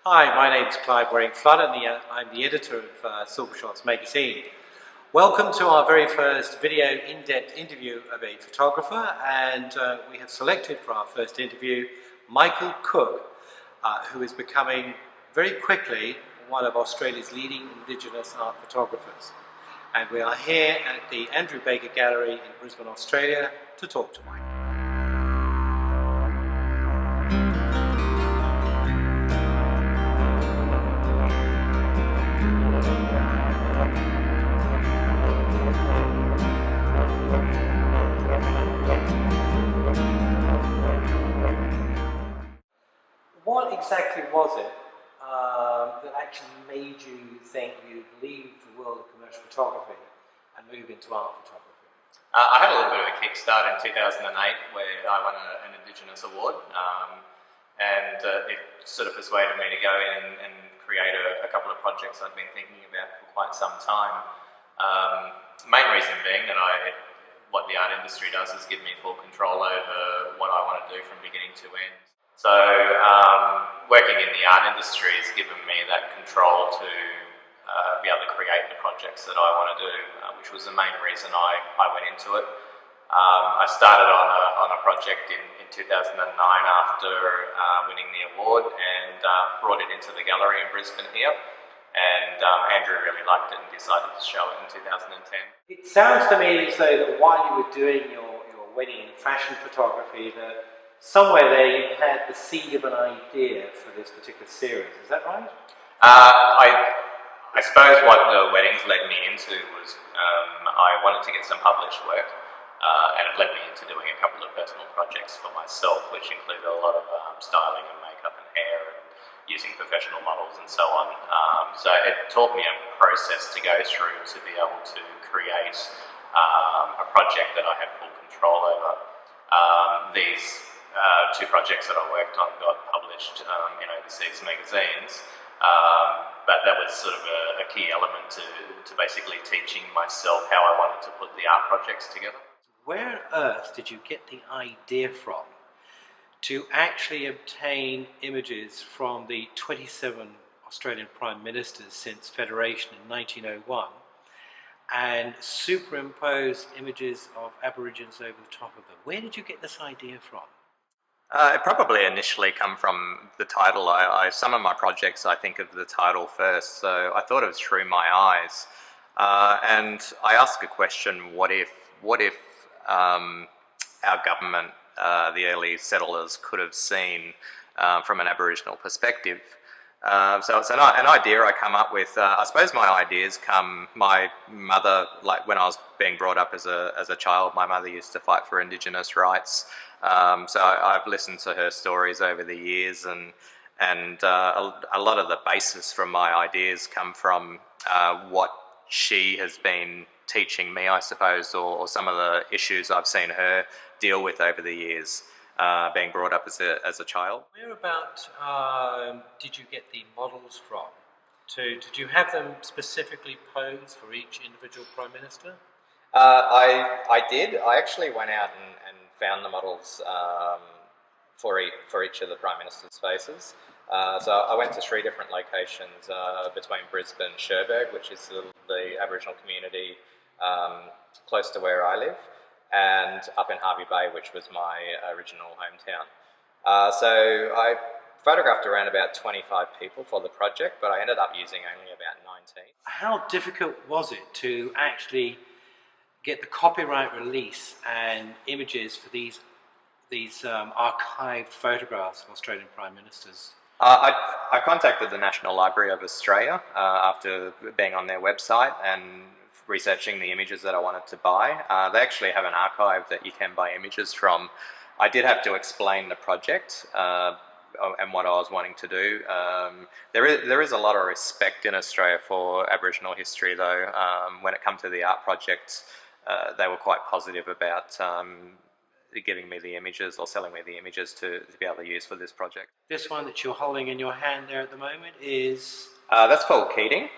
Hi, my name's Clive Waring-Flood and I'm the editor of Silvershotz magazine. Welcome to our very first video in-depth interview of a photographer, and we have selected for our first interview Michael Cook, who is becoming very quickly one of Australia's leading Indigenous art photographers. And we are here at the Andrew Baker Gallery in Brisbane, Australia to talk to Michael. What exactly was it that actually made you think you'd leave the world of commercial photography and move into art photography? I had a little bit of a kickstart in 2008 where I won an Indigenous award, and it sort of persuaded me to go in and create a couple of projects I'd been thinking about for quite some time. The main reason being that what the art industry does is give me full control over what I want to do from beginning to end. So working in the art industry has given me that control to be able to create the projects that I want to do, which was the main reason I went into it. I started on a project in 2009 after winning the award, and brought it into the gallery in Brisbane here, and Andrew really liked it and decided to show it in 2010. It sounds to me as though that while you were doing your wedding and fashion photography, that somewhere there you had the seed of an idea for this particular series. Is that right? I suppose what the weddings led me into was I wanted to get some published work, and it led me into doing a couple of personal projects for myself, which included a lot of styling and makeup and hair and using professional models and so on. So it taught me a process to go through to be able to create a project that I had full control over. These two projects that I worked on got published in overseas magazines, but that was sort of a key element to basically teaching myself how I wanted to put the art projects together. Where on earth did you get the idea from to actually obtain images from the 27 Australian Prime Ministers since Federation in 1901 and superimpose images of Aborigines over the top of them? Where did you get this idea from? It probably initially come from the title. Some of my projects, I think of the title first, so I thought it was Through My Eyes. And I asked a question, what if our government, the early settlers, could have seen from an Aboriginal perspective? So it's an idea I come up with. I suppose my ideas my mother, like when I was being brought up as a child, my mother used to fight for Indigenous rights. So I've listened to her stories over the years, and a lot of the basis from my ideas come from what she has been teaching me, I suppose, or some of the issues I've seen her deal with over the years, being brought up as a child. Whereabout did you get the models from? Did you have them specifically posed for each individual Prime Minister? I did. I actually went out and found the models for each of the Prime Minister's faces. So I went to 3 different locations between Brisbane and Cherbourg, which is the Aboriginal community close to where I live, and up in Hervey Bay, which was my original hometown. So I photographed around about 25 people for the project, but I ended up using only about 19. How difficult was it to actually get the copyright release and images for these archived photographs of Australian Prime Ministers? I contacted the National Library of Australia after being on their website and researching the images that I wanted to buy. They actually have an archive that you can buy images from. I did have to explain the project and what I was wanting to do. There is a lot of respect in Australia for Aboriginal history, though. When it comes to the art projects, they were quite positive about giving me the images or selling me the images to be able to use for this project. This one that you're holding in your hand there at the moment is? That's called Keating.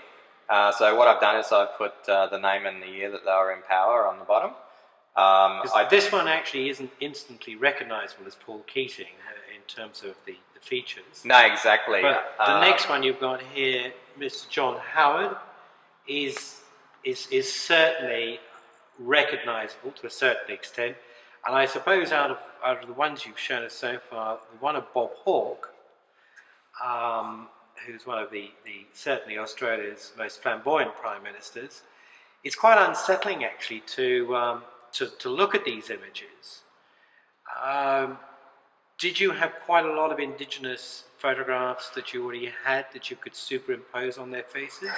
So what I've done is I've put the name and the year that they were in power on the bottom. This one actually isn't instantly recognisable as Paul Keating in terms of the features. No, exactly. But the next one you've got here, Mr. John Howard, is certainly recognisable to a certain extent. And I suppose out of the ones you've shown us so far, the one of Bob Hawke, who's one of the certainly Australia's most flamboyant prime ministers, it's quite unsettling actually to look at these images. Did you have quite a lot of Indigenous photographs that you already had that you could superimpose on their faces?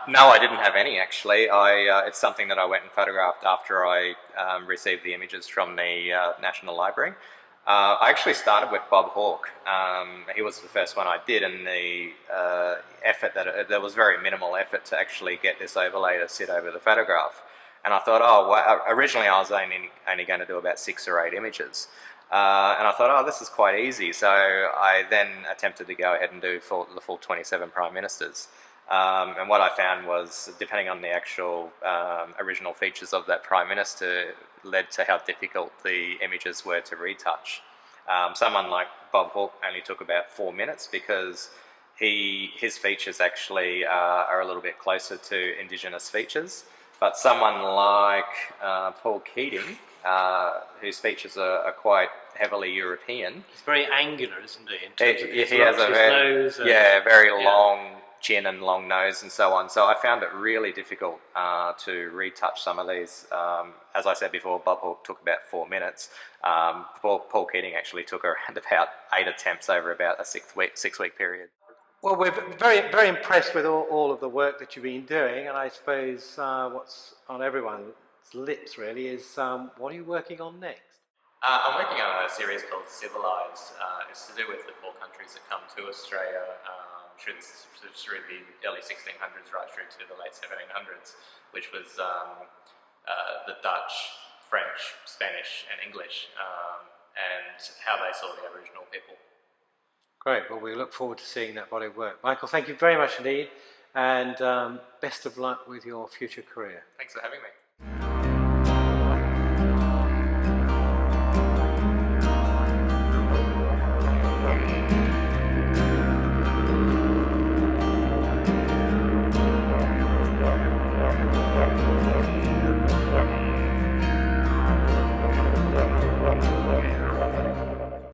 No, I didn't have any actually. It's something that I went and photographed after I received the images from the National Library. I actually started with Bob Hawke. He was the first one I did, and the effort there was very minimal effort to actually get this overlay to sit over the photograph. And I thought, oh, well, originally I was only going to do about 6 or 8 images. And I thought, oh, this is quite easy. So I then attempted to go ahead and do the full 27 Prime Ministers. And what I found was, depending on the actual original features of that Prime Minister, led to how difficult the images were to retouch. Someone like Bob Hawke only took about 4 minutes because his features actually are a little bit closer to Indigenous features. But someone like Paul Keating, whose features are quite heavily European. He's very angular, isn't he? In terms of he has a very long chin and long nose and so on. So I found it really difficult to retouch some of these. As I said before, Bob Hawke took about 4 minutes. Paul Keating actually took around about 8 attempts over about a 6-week period. Well, we're very, very impressed with all of the work that you've been doing, and I suppose what's on everyone's lips really is what are you working on next? I'm working on a series called Civilized. It's to do with the 4 countries that come to Australia through the early 1600s right through to the late 1700s, which was the Dutch, French, Spanish and English, and how they saw the Aboriginal people. Great, well we look forward to seeing that body of work. Michael, thank you very much indeed, and best of luck with your future career. Thanks for having me.